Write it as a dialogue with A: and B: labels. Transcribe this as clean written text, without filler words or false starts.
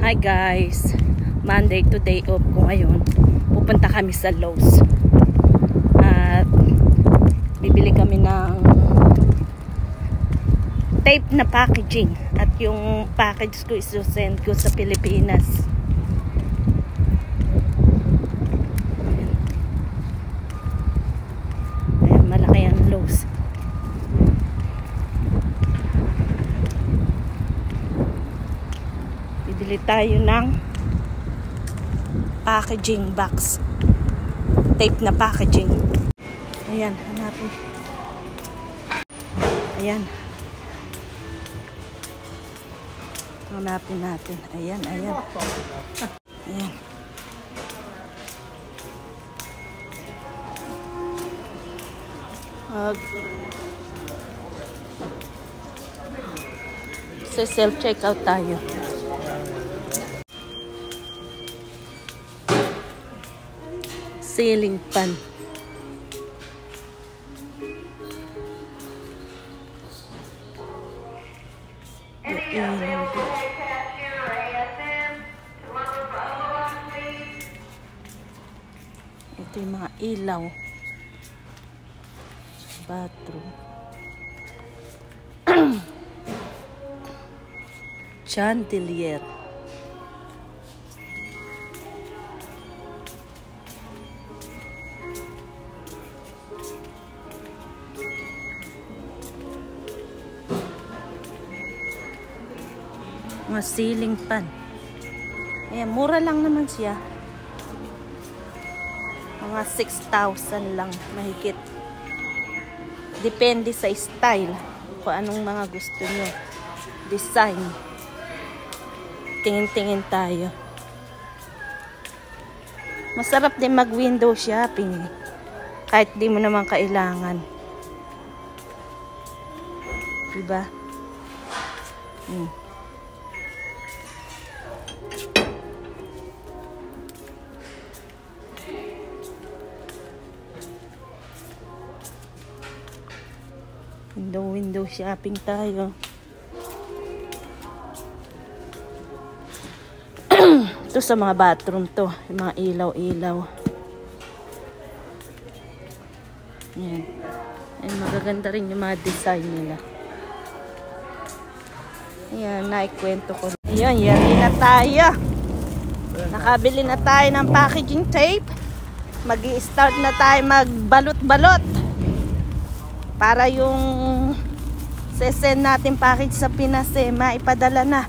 A: Hi guys, Monday to day off ko ngayon. Pupunta kami sa Lowe's at bibili kami ng tape na packaging at yung package ko isusend ko sa Pilipinas. Ayan, malaki ang Lowe's. Bibili tayo ng packaging box, tape na packaging. Ayan, hanapin. Ayan, hanapin natin. Ayan, ayan. Ayan. So self-checkout tayo. Ceiling fan. Ito yung mga ilaw. Bathroom. Chandelier. Mga ceiling fan. Ayan, mura lang naman siya. Mga 6,000 lang mahigit. Depende sa style. Kung anong mga gusto nyo. Design. Tingin-tingin tayo. Masarap din mag-window shopping. Kahit di mo naman kailangan. Diba? Window shopping tayo. Ito sa mga bathroom to, yung mga ilaw-ilaw. Ayan. Ayan, magaganda rin yung mga design nila. Ayan, naikwento ko. Ayan, yari na tayo. Nakabili na tayo ng packaging tape. Mag-i-start na tayo magbalot-balot. Para yung sesend natin package sa Pinas maipadala na.